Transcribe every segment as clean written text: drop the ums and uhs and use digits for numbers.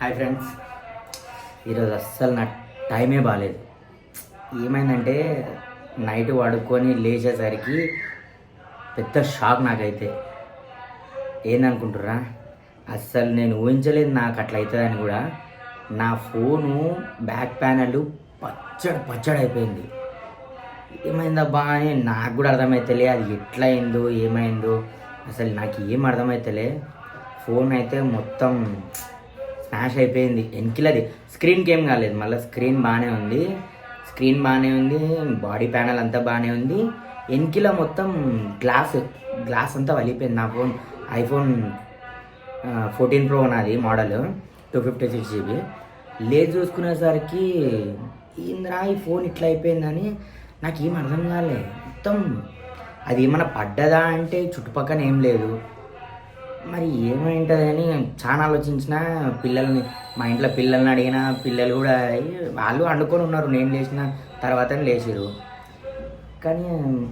Hi friends, ఈరోజు అస్సలు నా టైమే బాగాలేదు. ఏమైందంటే నైట్ పడుకొని లేచేసరికి పెద్ద షాక్ నాకైతే. ఏందనుకుంటుర్రా, అస్సలు నేను ఊహించలేదు నాకు అట్లా అవుతుందని కూడా. నా ఫోను బ్యాక్ ప్యానల్ పచ్చడి అయిపోయింది. ఏమైందబ్బా అని నాకు కూడా అర్థమవుతలే, అది ఎట్లా అయిందో ఏమైందో అసలు నాకు ఏం అర్థమవుతలే. ఫోన్ అయితే మొత్తం స్మాష్ అయిపోయింది. వెనకిలది స్క్రీన్కి ఏం కాలేదు, మళ్ళీ స్క్రీన్ బాగానే ఉంది, బాడీ ప్యానల్ అంతా బాగానే ఉంది. వెనకిల మొత్తం గ్లాస్ అంతా వలిపోయింది. నా ఫోన్ ఐఫోన్ 14 Pro నాది మోడల్, 256 GB. లేదు చూసుకునేసరికి ఏంద్రా ఈ ఫోన్ ఇట్లా అయిపోయిందని నాకు ఏం అర్థం కాలే. మొత్తం అది ఏమన్నా పడ్డదా అంటే చుట్టుపక్కల ఏం లేదు. మరి ఏమైంటుందని చాలా ఆలోచించిన. మా ఇంట్లో పిల్లల్ని అడిగిన, పిల్లలు కూడా వాళ్ళు వండుకొని ఉన్నారు, నేను లేచిన తర్వాత లేచిరు. కానీ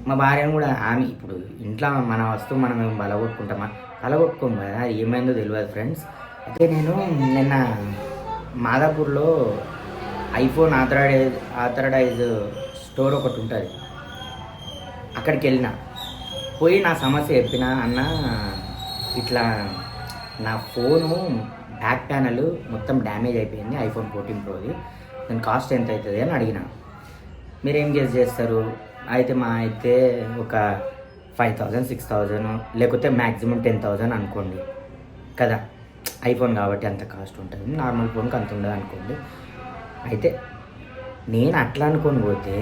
మా భార్యను కూడా, ఆమె ఇప్పుడు ఇంట్లో మన వస్తువు మనం బలగొట్టుకోము కదా, అది ఏమైందో తెలియదు ఫ్రెండ్స్. అయితే నేను నిన్న మాదాపూర్లో ఐఫోన్ ఆథరైజ్ స్టోర్ ఒకటి ఉంటుంది, అక్కడికి పోయి నా సమస్య చెప్పిన. అన్న ఇట్లా నా ఫోను బ్యాక్ ప్యానల్ మొత్తం డ్యామేజ్ అయిపోయింది, ఐఫోన్ 14 Proది. దాని కాస్ట్ ఎంత అవుతుంది అని అడిగిన. మీరేం చేస్తారు? అయితే ఒక 5,000 6,000 లేకపోతే మ్యాక్సిమం 10,000 అనుకోండి కదా. ఐఫోన్ కాబట్టి అంత కాస్ట్ ఉంటుంది, నార్మల్ ఫోన్కి అంత ఉండదు అనుకోండి. అయితే నేను అట్లా అనుకొని పోతే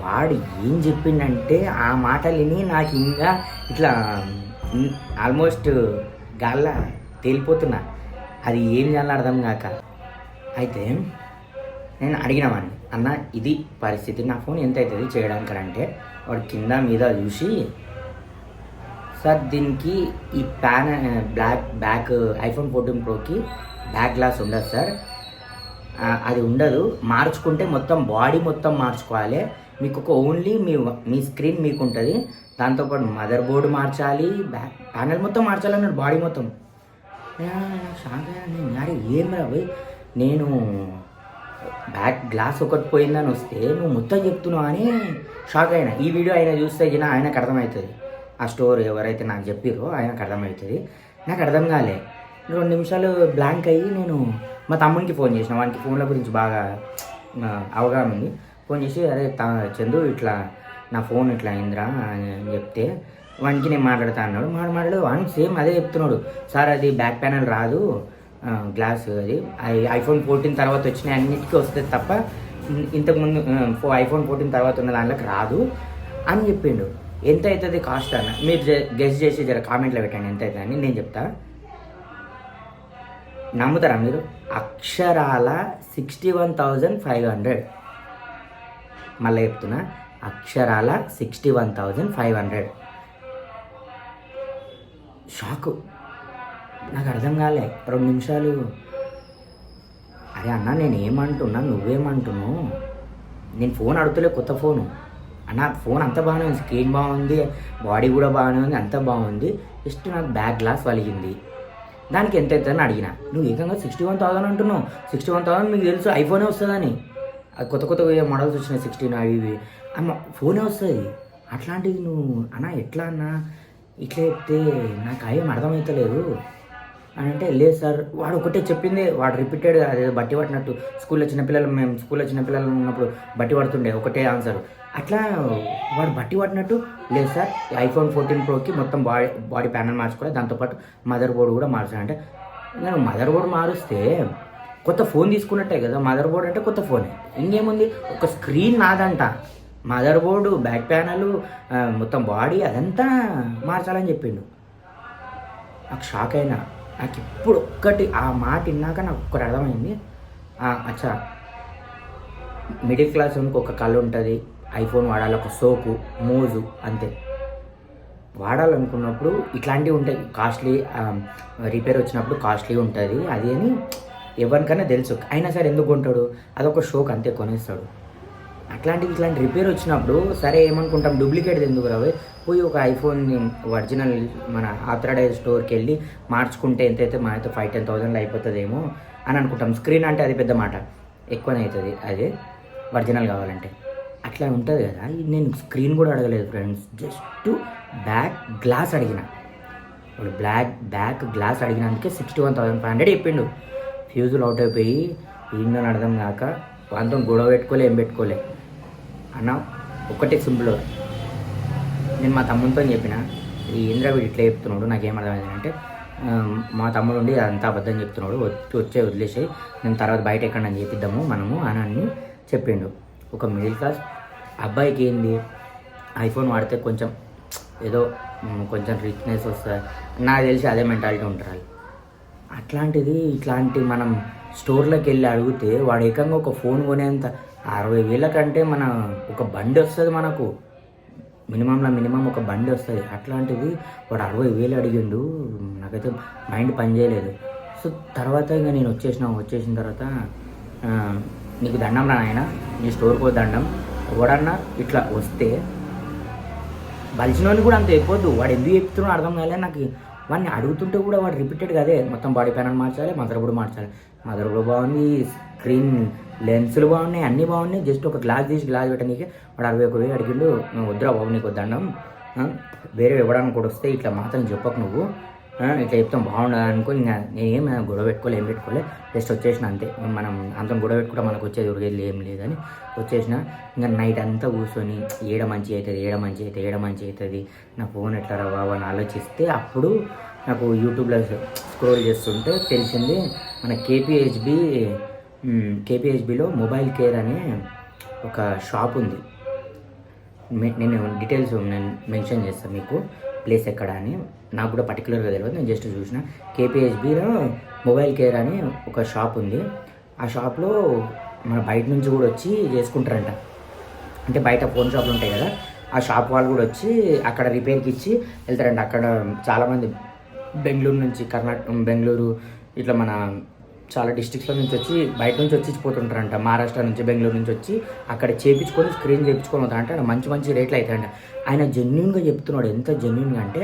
వాడు ఏం చెప్పిండంటే ఆ మాటలు విని నాకు ఇంకా ఇట్లా ఆల్మోస్ట్ గాల్ల తేలిపోతున్నా, అది ఏం చేయాలో అర్థం కాక. అయితే నేను అడిగినవాడిని, అన్న ఇది పరిస్థితి, నా ఫోన్ ఎంత అవుతుంది చేయడానికి అంటే వాడు కింద మీద చూసి, సార్ దీనికి ఈ బ్యాక్ ఐఫోన్ 14 Proకి బ్యాక్ గ్లాస్ ఉండదు సార్, అది ఉండదు, మార్చుకుంటే మొత్తం బాడీ మొత్తం మార్చుకోవాలి, మీకు ఒక ఓన్లీ మీ స్క్రీన్ మీకు ఉంటుంది, దాంతోపాటు మదర్ బోర్డు మార్చాలి, బ్యాక్ ప్యానల్ మొత్తం మార్చాలి అన్నాడు, బాడీ మొత్తం. షాక్ అయ్యాను. ఏం రాబోయ్, నేను బ్యాక్ గ్లాస్ ఒకటి పోయిందని వస్తే నువ్వు మొత్తం చెప్తున్నావు అని షాక్ అయినా. ఈ వీడియో ఆయన చూస్తే ఆయనకు అర్థమవుతుంది, ఆ స్టోర్ ఎవరైతే నాకు చెప్పిరో ఆయనకు అర్థమవుతుంది. నాకు అర్థం కాలే, 2 నిమిషాలు బ్లాంక్ అయ్యి నేను మా తమ్మునికి ఫోన్ చేసిన. వానికి ఫోన్ల గురించి బాగా అవగాహన ఉంది. ఫోన్ చేసి, అరే చందు ఇట్లా నా ఫోన్ ఇట్లా అయిందిరా అని చెప్తే, వానికి నేను మాట్లాడుతా అన్నాడు. మాట్లాడు వానికి సేమ్ అదే చెప్తున్నాడు, సార్ అది బ్యాక్ ప్యానల్ రాదు, గ్లాస్ అది ఐఫోన్ 14 తర్వాత వచ్చినాయి అన్నిటికీ వస్తుంది తప్ప ఇంతకుముందు ఐఫోన్ 14 తర్వాత ఉన్న దాంట్లోకి రాదు అని చెప్పిండు. ఎంత అవుతుంది కాస్ట్ అన్న మీరు గెస్ చేసి జర కామెంట్లో పెట్టండి ఎంత అవుతుంది అని. నేను చెప్తా, నమ్ముతారా మీరు? అక్షరాల 61,500. మళ్ళీ చెప్తున్నా, అక్షరాల 61,500. షాకు, నాకు అర్థం కాలే. 2 నిమిషాలు, అరే అన్న నేను ఏమంటున్నా నువ్వేమంటున్నావు, నేను ఫోన్ అడుగుతలే, కొత్త ఫోను అన్న, ఫోన్ అంత బాగానే ఉంది, స్క్రీన్ బాగుంది, బాడీ కూడా బాగానే ఉంది, అంత బాగుంది, జస్ట్ నాకు బ్యాక్ గ్లాస్ వలిగింది, దానికి ఎంత అవుతుందని అడిగిన. నువ్వు ఏకంగా 61,000 అంటున్నావు. 61,000 మీకు తెలుసు ఐఫోనే వస్తుందని, అది కొత్త మోడల్స్ వచ్చినాయి 16 అవి ఇవి, అమ్మ ఫోనే వస్తుంది. అట్లాంటివి నువ్వు అన్న ఎట్లా అన్న ఇట్లా చెప్తే నాకు ఏం అర్థమవుతలేదు అని అంటే, లేదు సార్ వాడు ఒకటే చెప్పింది, వాడు రిపీటెడ్ అదే బట్టి పట్టినట్టు. మేము స్కూల్లో చిన్నపిల్లలు ఉన్నప్పుడు బట్టి పడుతుండే ఒకటే ఆన్సర్, అట్లా వాడు బట్టి పట్టినట్టు, లేదు సార్ ఐఫోన్ 14 Proకి మొత్తం బాడీ ప్యానల్ మార్చుకోవాలి, దాంతోపాటు మదర్ బోర్డు కూడా మార్చాలంటే, నేను మదర్ బోర్డు మారుస్తే కొత్త ఫోన్ తీసుకున్నట్టే కదా. మదర్ బోర్డు అంటే కొత్త ఫోనే, ఇంకేముంది, ఒక స్క్రీన్ నాదంట, మదర్ బోర్డు బ్యాక్ ప్యానల్ మొత్తం బాడీ అదంతా మార్చాలని చెప్పిండు. నాకు షాక్ అయినా. నాకు ఇప్పుడు ఒక్కటి ఆ మాట విన్నాక నాకు ఒక్కటి అర్థమైంది, అచ్చా మిడిల్ క్లాస్ ఒక కళ ఉంటుంది, ఐఫోన్ వాడాలి, ఒక సోకు మోజు అంతే. వాడాలనుకున్నప్పుడు ఇట్లాంటివి ఉంటాయి, కాస్ట్లీ రిపేర్ వచ్చినప్పుడు కాస్ట్లీ ఉంటుంది అది అని ఎవరికైనా తెలుసు. అయినా సరే ఎందుకు కొంటాడు, అదొక షోక్ అంతే, కొనేస్తాడు. ఇట్లాంటి రిపేర్ వచ్చినప్పుడు సరే ఏమనుకుంటాం, డూప్లికేట్ ఎందుకు రావు, పోయి ఒక ఐఫోన్ని ఒరిజినల్ మన ఆథరైజ్డ్ స్టోర్కి వెళ్ళి మార్చుకుంటే ఎంతైతే మా అయితే 5-10,000 అయిపోతుందేమో అని అనుకుంటాం. స్క్రీన్ అంటే అది పెద్ద మాట, ఎక్కువనే అవుతుంది అది ఒరిజినల్ కావాలంటే. అట్లా ఉంటుంది కదా. నేను స్క్రీన్ కూడా అడగలేదు ఫ్రెండ్స్, జస్ట్ బ్యాక్ గ్లాస్ అడిగిన. ఇప్పుడు బ్యాక్ గ్లాస్ అడిగినందుకే 61,500 చెప్పిండు. ఫ్యూజులు అవుట్ అయిపోయి ఏందని అర్థం కాక వాళ్ళతో గొడవ పెట్టుకోలే, ఏం పెట్టుకోలే అన్న. ఒకటే సింపుల్, నేను మా తమ్ముడితో చెప్పిన, ఈ ఇంద్ర వీడు ఇట్లా చెప్తున్నాడు, నాకేం అర్థమైంది అంటే మా తమ్ముడు ఉండి అదంతా అబద్ధం చెప్తున్నాడు, వదిలేసి నేను తర్వాత బయట ఎక్కడ చేపిద్దాము మనము అని చెప్పిండు. ఒక మిడిల్ క్లాస్ అబ్బాయికి ఏంది ఐఫోన్ వాడితే కొంచెం ఏదో కొంచెం రిచ్నెస్ వస్తుంది, నాకు తెలిసి అదే మెంటాలిటీ ఉంటారు. అట్లాంటిది ఇట్లాంటి మనం స్టోర్లోకి వెళ్ళి అడిగితే వాడు ఏకంగా ఒక ఫోన్ కొనేంత 60,000 కంటే మన ఒక బండి వస్తుంది, మనకు మినిమం ఒక బండి వస్తుంది. అట్లాంటిది వాడు 60,000 అడిగిండు. నాకైతే మైండ్ పని చేయలేదు. సో తర్వాత ఇంకా నేను వచ్చేసిన తర్వాత నీకు దండం రా నాయన, నీ స్టోర్కి దండం, ఎవడన్నా ఇట్లా వస్తే బలిసినోని కూడా అంత అయిపోద్దు. వాడు ఎందుకు చెప్తున్నాడో అర్థం కాలేదు నాకు. వాడిని అడుగుతుంటే కూడా వాడు రిపీటెడ్గా అదే మొత్తం బాడీ ప్యానల్ మార్చాలి, మదర్బోర్డ్ మార్చాలి. మదర్బోర్డ్ బాగుంది, స్క్రీన్ లెన్సులు బాగున్నాయి, అన్నీ బాగున్నాయి. జస్ట్ ఒక గ్లాస్ పెట్టడానికి వాడు 61,000 అడిగిండు. వద్దురా బాబు, నీకు దండం, వేరే ఇవ్వడానికి కూడా వస్తే ఇట్లా మాత్రం చెప్పకు నువ్వు, ఇట్లా చెప్తాం బాగుండదు అనుకో. ఇంకా నేనేం గొడవ ఏం పెట్టుకోలే, జస్ట్ వచ్చేసిన అంతే. మనం అంత గొడవ పెట్టుకుంటే మనకు వచ్చేది ఉరిగేది ఏం లేదని వచ్చేసిన. ఇంకా నైట్ అంతా కూర్చొని ఏడ మంచి అవుతుంది, నా ఫోన్ ఎట్లా రావా అని ఆలోచిస్తే అప్పుడు నాకు యూట్యూబ్లో స్క్రోల్ చేస్తుంటే తెలిసింది, మన కేపీహెచ్బిలో మొబైల్ కేర్ అనే ఒక షాప్ ఉంది. నేను డీటెయిల్స్ నేను మెన్షన్ చేస్తాను మీకు, ప్లేస్ ఎక్కడ అని. నాకు కూడా పర్టికులర్గా తెలియదు, నేను జస్ట్ చూసిన. కేపీహెచ్బిలో మొబైల్ కేర్ అని ఒక షాప్ ఉంది. ఆ షాప్లో మన బయట నుంచి కూడా వచ్చి చేసుకుంటారంట. అంటే బయట ఫోన్ షాపులు ఉంటాయి కదా, ఆ షాప్ వాళ్ళు కూడా వచ్చి అక్కడ రిపేర్కి ఇచ్చి వెళ్తారంట. అక్కడ చాలామంది బెంగళూరు ఇట్లా మన చాలా డిస్ట్రిక్ట్స్లో నుంచి వచ్చి బయట నుంచి వచ్చి పోతుంటారంట. మహారాష్ట్ర నుంచి, బెంగళూరు నుంచి వచ్చి అక్కడ స్క్రీన్ చేయించుకొని వస్తారంట. మంచి రేట్లు అవుతాయంట. ఆయన జెన్యున్గా చెప్తున్నాడు. ఎంత జెన్యున్గా అంటే,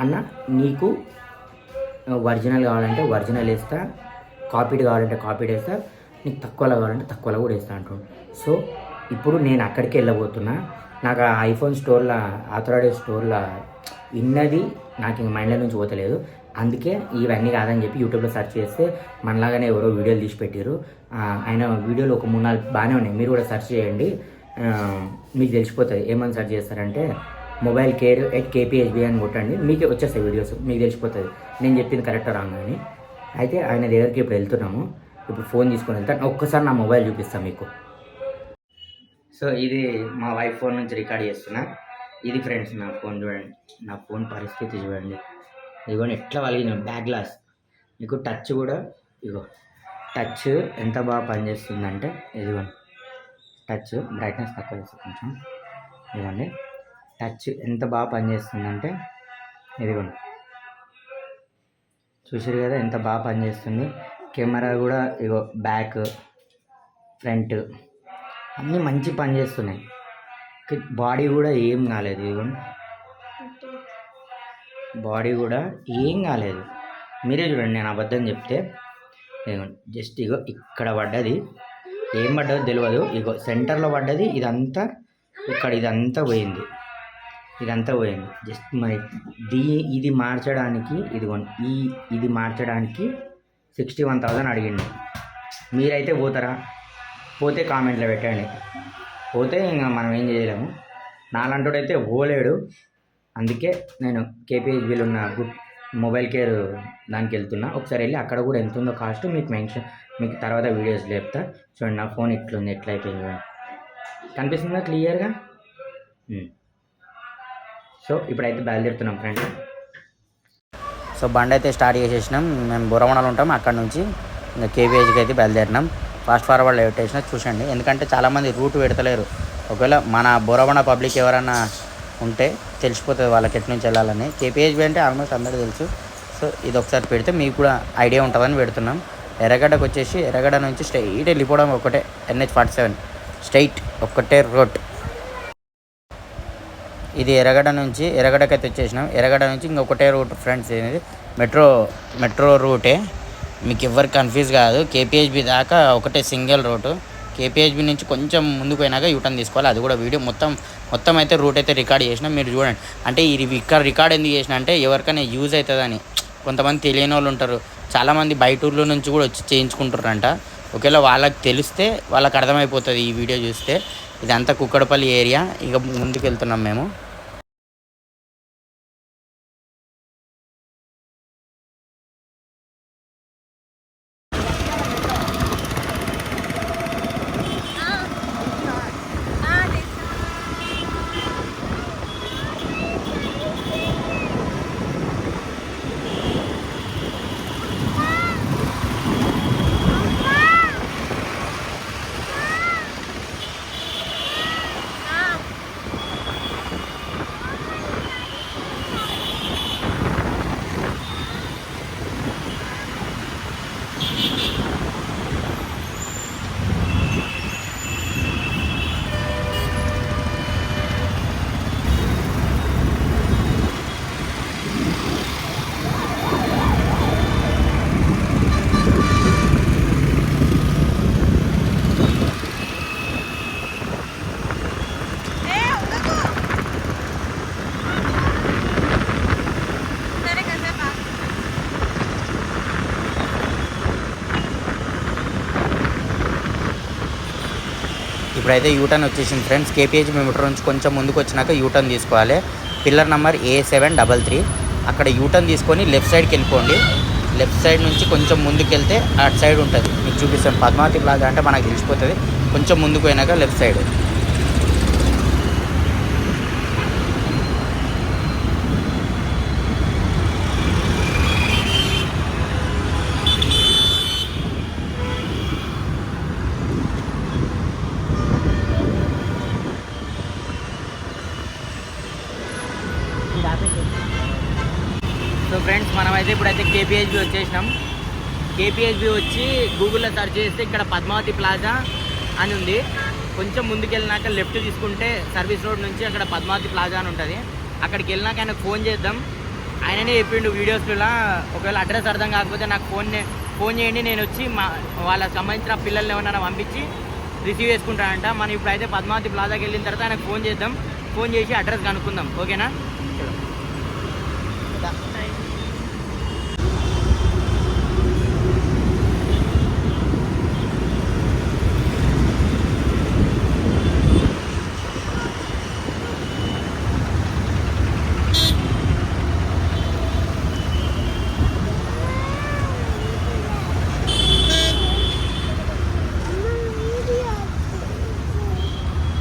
అన్న నీకు ఒరిజినల్ కావాలంటే ఒరిజినల్ వేస్తా, కాపీడ్ కావాలంటే కాపీడ్ వేస్తా, నీకు తక్కువలో కావాలంటే తక్కువలో కూడా వేస్తా అంటాడు. సో ఇప్పుడు నేను అక్కడికి వెళ్ళబోతున్నా. నాకు ఆ ఐఫోన్ స్టోర్లో, ఆథరైజ్డ్ స్టోర్లో విన్నది నాకు ఇంక మైండ్లో నుంచి పోతలేదు. అందుకే ఇవన్నీ కాదని చెప్పి యూట్యూబ్లో సెర్చ్ చేస్తే మనలాగానే ఎవరో వీడియోలు తీసి పెట్టారు. ఆయన వీడియోలు ఒక 3-4 బాగానే ఉన్నాయి, మీరు కూడా సెర్చ్ చేయండి, మీకు తెలిసిపోతుంది. ఏమని సెర్చ్ చేస్తారంటే మొబైల్ కేర్ ఎట్ కేపీహెచ్బి అని కొట్టండి, మీకే వచ్చేస్తాయి వీడియోస్, మీకు తెలిసిపోతుంది నేను చెప్పింది కరెక్టా రాంగ్ అని. అయితే ఆయన దగ్గరికి ఇప్పుడు వెళ్తున్నాము. ఇప్పుడు ఫోన్ తీసుకొని వెళ్తాను. ఒక్కసారి నా మొబైల్ చూపిస్తాను మీకు. సో ఇది మా వైఫ్ ఫోన్ నుంచి రికార్డ్ చేస్తున్నా. ఇది ఫ్రెండ్స్ నా ఫోన్, చూడండి నా ఫోన్ పరిస్థితి చూడండి. ఇదిగోండి ఎట్లా వలిగిన బ్యాక్ గ్లాస్. మీకు టచ్ కూడా, ఇదిగో టచ్ ఎంత బాగా పనిచేస్తుందంటే, ఇదిగోండి టచ్ బ్రైట్నెస్ తక్కువ చేస్తుంది కొంచెం. ఇదిగోండి టచ్ ఎంత బాగా పనిచేస్తుందంటే, ఇదిగోండి చూసారు కదా ఎంత బాగా పనిచేస్తుంది. కెమెరా కూడా ఇగో బ్యాక్ ఫ్రంట్ అన్నీ మంచి పనిచేస్తున్నాయి. బాడీ కూడా ఏం కాలేదు, ఇదిగోండి బాడీ కూడా ఏం కాలేదు. మీరే చూడండి, నేను అబద్ధం చెప్తే. ఇదిగోండి జస్ట్ ఇగో ఇక్కడ పడ్డది, ఏం పడ్డదో తెలియదు, ఇగో సెంటర్లో పడ్డది. ఇదంతా ఇక్కడ ఇదంతా పోయింది. జస్ట్ మరి ఇది మార్చడానికి, ఇదిగోండి ఇది మార్చడానికి 61,000 అడిగిండు. మీరైతే పోతారా? పోతే కామెంట్లో పెట్టండి. పోతే ఇంకా మనం ఏం చేయలేము. నాలంటోడైతే పోలేడు. అందుకే నేను కేపీహెచ్బిలో ఉన్న మొబైల్ కేర్ దానికి వెళ్తున్నా. ఒకసారి వెళ్ళి అక్కడ కూడా ఎంత ఉందో కాస్ట్ మీకు తర్వాత వీడియోస్ చెప్తా. చూడండి నా ఫోన్ ఎట్లుంది, ఎట్లా అయిపోయింది కనిపిస్తుందా క్లియర్గా. సో ఇప్పుడైతే బయలుదేరుతున్నాం ఫ్రెండ్స్. సో బండి అయితే స్టార్ట్ చేసేసినాం. మేము బొరవణాలు ఉంటాం, అక్కడ నుంచి ఇంకా కేపీహెచ్కి అయితే బయలుదేరినాం. ఫాస్ట్ ఫార్వర్డ్లో పెట్టేసిన చూసండి, ఎందుకంటే చాలామంది రూట్ పెడతలేరు. ఒకవేళ మన బొరవణ పబ్లిక్ ఎవరన్నా ఉంటే తెలిసిపోతుంది వాళ్ళకి ఎటు నుంచి వెళ్ళాలని. కేపీహెచ్బి అంటే ఆల్మోస్ట్ అందరూ తెలుసు. సో ఇది ఒకసారి పెడితే మీకు కూడా ఐడియా ఉంటుందని పెడుతున్నాం. ఎర్రగడ్డకు వచ్చేసి ఎర్రగడ్డ నుంచి స్ట్రైట్ వెళ్ళిపోవడం, ఒకటే NH-47 స్ట్రైట్ ఒక్కటే రోడ్. ఇది ఎర్రగడ్డకైతే వచ్చేసినాం. ఎర్రగడ్డ నుంచి ఇంకొకటే రూట్ ఫ్రెండ్స్. ఇది మెట్రో రూటే, మీకు ఎవరు కన్ఫ్యూజ్ కాదు. కేపీహెచ్బి దాకా ఒకటే సింగిల్ రూటు. కేపీహెచ్బి నుంచి కొంచెం ముందుకు పోయినాక యూటర్న్ తీసుకోవాలి. అది కూడా వీడియో మొత్తం అయితే రూట్ అయితే రికార్డ్ చేసినా, మీరు చూడండి. అంటే ఇది ఇక్కడ రికార్డ్ ఎందుకు చేసిన అంటే ఎవరికైనా యూజ్ అవుతుందని. కొంతమంది తెలియని వాళ్ళు ఉంటారు, చాలామంది బయట ఊర్ల నుంచి కూడా వచ్చి చేయించుకుంటారంట. ఒకవేళ వాళ్ళకి తెలిస్తే వాళ్ళకి అర్థమైపోతుంది ఈ వీడియో చూస్తే. ఇదంతా కుక్కడపల్లి ఏరియా. ఇక ముందుకు వెళ్తున్నాం మేము. ఇప్పుడైతే యూటర్న్ వచ్చేసింది ఫ్రెండ్స్. కేపీహెచ్బి మెట్రో నుంచి కొంచెం ముందుకు వచ్చినాక యూటర్న్ తీసుకోవాలి. Pillar number A733. అక్కడ యూటర్న్ తీసుకొని లెఫ్ట్ సైడ్కి వెళ్ళిపోండి. లెఫ్ట్ సైడ్ నుంచి కొంచెం ముందుకు వెళ్తే అటు సైడ్ ఉంటుంది, మీకు చూపిస్తాను. పద్మావతి ప్లాజా అంటే మనకు తెలిసిపోతుంది. కొంచెం ముందుకు పోయినాక లెఫ్ట్ సైడ్. సో ఫ్రెండ్స్, మనమైతే ఇప్పుడైతే కేపీహెచ్బి వచ్చేసినాం. కేపీహెచ్బి వచ్చి గూగుల్లో సెర్చ్ చేస్తే ఇక్కడ పద్మావతి ప్లాజా అని ఉంది. కొంచెం ముందుకెళ్ళినాక లెఫ్ట్ తీసుకుంటే సర్వీస్ రోడ్ నుంచి అక్కడ పద్మావతి ప్లాజా అని ఉంటుంది. అక్కడికి వెళ్ళినాక ఆయనకు ఫోన్ చేద్దాం. ఆయననే చెప్పిండు వీడియోస్లో, ఒకవేళ అడ్రస్ అర్థం కాకపోతే నాకు ఫోన్ చేయండి, నేను వచ్చి వాళ్ళకి సంబంధించిన పిల్లల్ని ఏమన్నా పంపించి రిసీవ్ చేసుకుంటానంట. మనం ఇప్పుడైతే పద్మావతి ప్లాజాకి వెళ్ళిన తర్వాత ఆయనకు ఫోన్ చేద్దాం. ఫోన్ చేసి అడ్రస్ కనుక్కుందాం, ఓకేనా?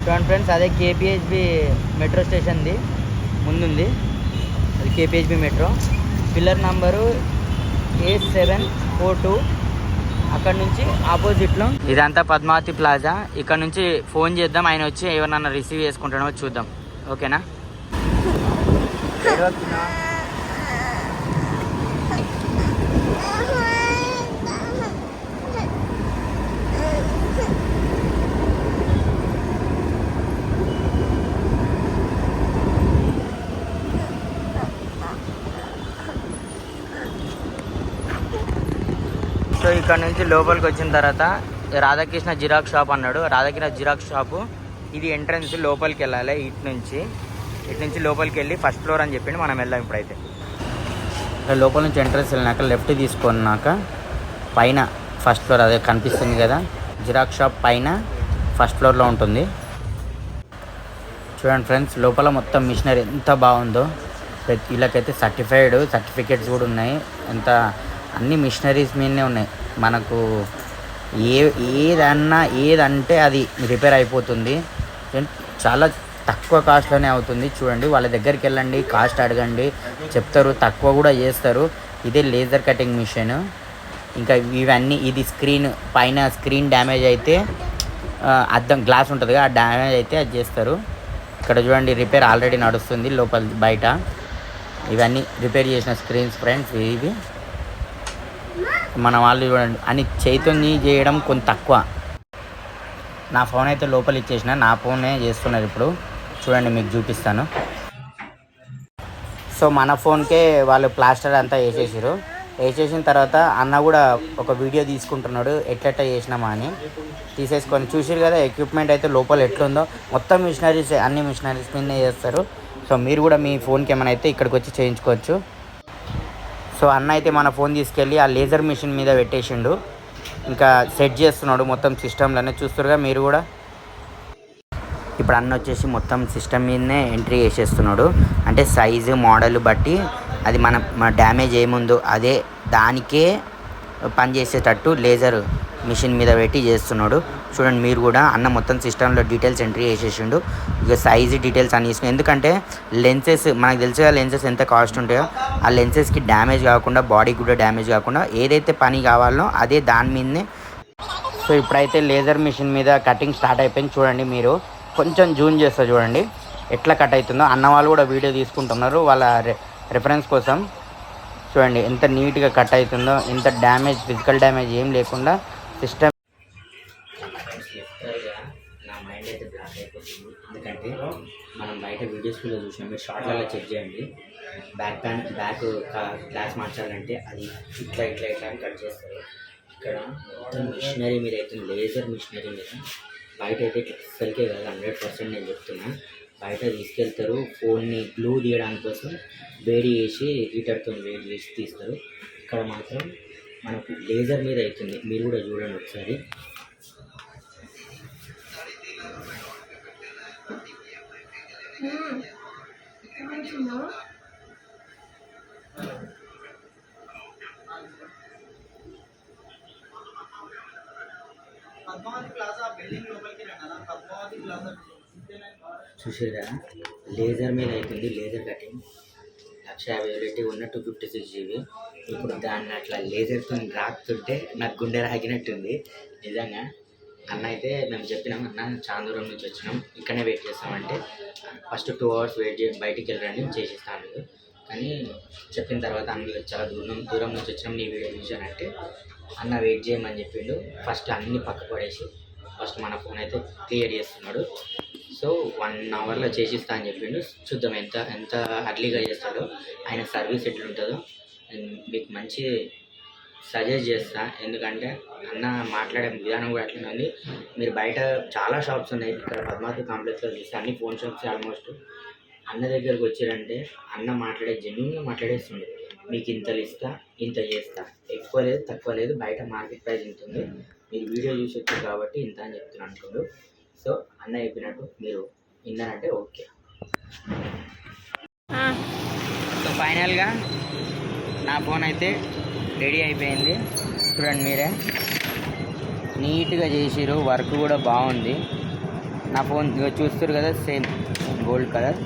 చూడండి ఫ్రెండ్స్, అదే కేపీహెచ్బి మెట్రో స్టేషన్ది ముందుంది. అది KPHB metro. Pillar number A742. అక్కడ నుంచి ఆపోజిట్లో ఇదంతా పద్మావతి ప్లాజా. ఇక్కడ నుంచి ఫోన్ చేద్దాం, ఆయన వచ్చి ఎవరన్నా రిసీవ్ చేసుకుంటాడో చూద్దాం, ఓకేనా? సో ఇక్కడ నుంచి లోపలికి వచ్చిన తర్వాత రాధాకృష్ణ జిరాక్స్ షాప్ అన్నాడు. రాధాకృష్ణ జిరాక్స్ షాపు ఇది ఎంట్రన్స్. లోపలికి వెళ్ళాలి ఇటు నుంచి లోపలికి వెళ్ళి ఫస్ట్ ఫ్లోర్ అని చెప్పిండి. మనం వెళ్ళాం ఇప్పుడైతే. లోపల నుంచి ఎంట్రన్స్ వెళ్ళినాక లెఫ్ట్ తీసుకున్నాక పైన ఫస్ట్ ఫ్లోర్ అదే కనిపిస్తుంది కదా, జిరాక్స్ షాప్ పైన ఫస్ట్ ఫ్లోర్లో ఉంటుంది. చూడండి ఫ్రెండ్స్, లోపల మొత్తం మిషనరీ ఎంత బాగుందో. వీళ్ళకైతే సర్టిఫికేట్స్ కూడా ఉన్నాయి. అన్ని మిషనరీస్ మీదనే ఉన్నాయి. మనకు ఏదంటే అది రిపేర్ అయిపోతుంది. చాలా తక్కువ కాస్ట్లోనే అవుతుంది. చూడండి, వాళ్ళ దగ్గరికి వెళ్ళండి, కాస్ట్ అడగండి, చెప్తారు, తక్కువ కూడా చేస్తారు. ఇదే లేజర్ కటింగ్ మిషన్. ఇంకా ఇవన్నీ ఇది పైన స్క్రీన్ డ్యామేజ్ అయితే అద్దం గ్లాస్ ఉంటుంది కదా, ఆ డ్యామేజ్ అయితే అది చేస్తారు. ఇక్కడ చూడండి, రిపేర్ ఆల్రెడీ నడుస్తుంది లోపల బయట. ఇవన్నీ రిపేర్ చేసిన స్క్రీన్స్ ఫ్రెండ్స్. ఇవి మన వాళ్ళు చూడండి అని చైతన్య చేయడం కొంత తక్కువ. నా ఫోన్ అయితే లోపల ఇచ్చేసిన, నా ఫోనే చేస్తున్నారు ఇప్పుడు. చూడండి, మీకు చూపిస్తాను. సో మన ఫోన్కే వాళ్ళు ప్లాస్టర్ అంతా వేసేసిన తర్వాత అన్న కూడా ఒక వీడియో తీసుకుంటున్నాడు ఎట్లెట్లా చేసినామా అని. తీసేసుకొని చూసిరు కదా ఎక్విప్మెంట్ అయితే లోపల ఎట్లుందో. మొత్తం మిషనరీస్ అన్ని మిషనరీస్ మీదనే చేస్తారు. సో మీరు కూడా మీ ఫోన్కి ఏమైనా అయితే ఇక్కడికి వచ్చి చేయించుకోవచ్చు. సో అన్న అయితే మన ఫోన్ తీసుకెళ్ళి ఆ లేజర్ మిషన్ మీద పెట్టేసిండు. ఇంకా సెట్ చేస్తున్నాడు మొత్తం సిస్టంలోనే. చూస్తారుగా మీరు కూడా. ఇప్పుడు అన్న వచ్చేసి మొత్తం సిస్టమ్ మీదనే ఎంట్రీ చేసేస్తున్నాడు. అంటే సైజు మోడల్ బట్టి అది మన డ్యామేజ్ ఏముందో అదే దానికే పనిచేసేటట్టు లేజర్ మిషన్ మీద పెట్టి చేస్తున్నాడు. చూడండి మీరు కూడా. అన్న మొత్తం సిస్టంలో డీటెయిల్స్ ఎంట్రీ చేసేసిండు. ఇక సైజు డీటెయిల్స్ అన్ని తీసుకుని, ఎందుకంటే లెన్సెస్ మనకు తెలుసు కదా లెన్సెస్ ఎంత కాస్ట్ ఉంటాయో. ఆ లెన్సెస్కి డ్యామేజ్ కాకుండా బాడీకి కూడా డ్యామేజ్ కాకుండా ఏదైతే పని కావాలో అదే దాని మీదనే. సో ఇప్పుడైతే లేజర్ మిషన్ మీద కటింగ్ స్టార్ట్ అయిపోయింది. చూడండి మీరు. కొంచెం జూమ్ చేస్తా చూడండి ఎట్లా కట్ అవుతుందో. అన్న వాళ్ళు కూడా వీడియో తీసుకుంటున్నారు వాళ్ళ రిఫరెన్స్ కోసం. చూడండి ఎంత నీట్గా కట్ అవుతుందో, ఎంత డ్యామేజ్ ఫిజికల్ డ్యామేజ్ ఏం లేకుండా సిస్టమ్. నా మైండ్ అయితే బ్లాక్ అయిపోతుంది. ఎందుకంటే మనం బయట వీడియోస్ కూడా చూసాం. మీరు షార్ట్లలో చెక్ చేయండి. బ్యాక్ గ్లాస్ మార్చాలంటే అది ఇట్లా ఇట్లా ఇట్లా అని కట్ చేస్తారు. ఇక్కడ మొత్తం మిషనరీ మీద అయితే లేజర్ మిషనరీ మీద బయట అయితే ఇట్లా అస్సలకే కాదు 100% నేను చెప్తున్నా. బయట తీసుకెళ్తారు ఫోన్ని గ్లూ తీయడానికి కోసం వేడి చేసి హీటర్తో వేడి చేసి తీస్తారు. ఇక్కడ మాత్రం మనకు లేజర్ మీద అవుతుంది. మీరు కూడా చూడండి ఒకసారి. చూసారా లేజర్ మీద అవుతుంది. లేజర్ కటింగ్ 1,50,000 ఉన్న 256 GB. ఇప్పుడు దాన్ని అట్లా లేజర్తో రాకుతుంటే నాకు గుండె రాగినట్టుంది నిజంగా. అన్న అయితే మేము చెప్పినాం, అన్న చాలా దూరం నుంచి వచ్చినాం ఇక్కడనే వెయిట్ చేస్తామంటే ఫస్ట్ 2 hours వెయిట్ చేసి బయటికి వెళ్ళండి చేసిస్తాను. కానీ చెప్పిన తర్వాత అన్న చాలా దూరం నుంచి వచ్చినాం నీ వీడియో చూసానంటే అన్న వెయిట్ చేయమని చెప్పిండు. ఫస్ట్ అన్ని పక్క పడేసి ఫస్ట్ మన ఫోన్ అయితే క్లియర్ చేస్తున్నాడు. సో 1 hourలో చేసిస్తా అని చెప్పిండు. చూద్దాం ఎంత అర్లీగా చేస్తాడో, ఆయన సర్వీస్ ఎట్లుంటుందో మీకు మంచి సజెస్ట్ చేస్తా. ఎందుకంటే అన్న మాట్లాడే విధానం కూడా అట్లనే ఉంది. మీరు బయట చాలా షాప్స్ ఉన్నాయి. ఇక్కడ పద్మావతి కాంప్లెక్స్లో చూస్తే అన్ని ఫోన్ షాప్స్ ఆల్మోస్ట్. అన్న దగ్గరకు వచ్చారంటే అన్న మాట్లాడే జెన్యూన్గా మాట్లాడేస్తుండే. మీకు ఇంతలు ఇస్తా, ఇంత చేస్తా, ఎక్కువ లేదు తక్కువ లేదు, బయట మార్కెట్ ప్రైస్ ఇంత ఉంది, మీరు వీడియో చూసి వచ్చారు కాబట్టి ఇంత అని చెప్తున్నాను అనుకోండు. సో అన్న చెప్పినట్టు మీరు విన్నారంటే ఓకే. సో ఫైనల్గా నా ఫోన్ అయితే రెడీ అయిపోయింది. చూడండి మీరే, నీట్గా చేసిరు, వర్క్ కూడా బాగుంది. నా ఫోన్ చూస్తారు కదా సేమ్ గోల్డ్ కలర్,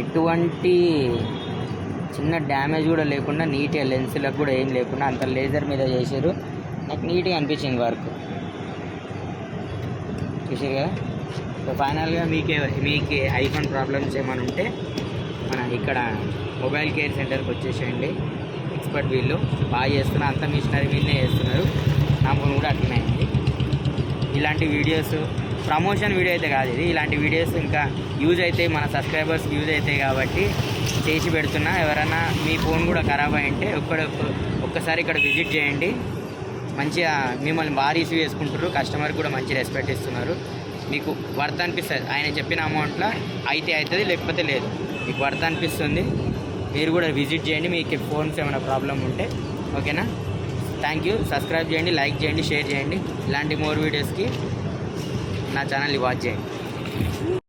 ఎటువంటి చిన్న డ్యామేజ్ కూడా లేకుండా నీట్గా లెన్స్లకు కూడా ఏం లేకుండా అంత లేజర్ మీద చేసారు. నాకు నీట్గా అనిపించింది వర్క్. చూసారు కదా. సో ఫైనల్గా మీకు ఐఫోన్ ప్రాబ్లమ్స్ ఏమైనా ఉంటే మన ఇక్కడ మొబైల్ కేర్ సెంటర్కి వచ్చేసేయండి. ఎక్స్పర్ట్ వీళ్ళు బాగా చేస్తున్నారు, అంత మిషనరీ వీళ్ళే చేస్తున్నారు. నా ఫోన్ కూడా అట్లనే అయింది. ఇలాంటి వీడియోస్ ప్రమోషన్ వీడియో అయితే కాదు ఇది, ఇలాంటి వీడియోస్ ఇంకా యూజ్ అవుతాయి, మన సబ్స్క్రైబర్స్కి యూజ్ అవుతాయి కాబట్టి చేసి పెడుతున్నా. ఎవరైనా మీ ఫోన్ కూడా ఖరాబ్ అయింటే ఒక్కసారి ఇక్కడ విజిట్ చేయండి. మంచిగా మిమ్మల్ని బాగా రిసీవ్ చేసుకుంటారు, కస్టమర్ కూడా మంచి రెస్పెక్ట్ ఇస్తున్నారు. మీకు వర్త్ అనిపిస్తుంది. ఆయన చెప్పిన అమౌంట్లో అయితే అవుతుంది, లేకపోతే లేదు. మీకు వర్త్ అనిపిస్తుంది. మీరు కూడా విజిట్ చేయండి మీకు ఫోన్స్ ఏమైనా ప్రాబ్లం ఉంటే. ఓకేనా. Thank you. సబ్స్క్రైబ్ చేయండి, లైక్ చేయండి, షేర్ చేయండి. ఇలాంటి మోర్ వీడియోస్కి నా ఛానల్ని వాచ్ చేయండి.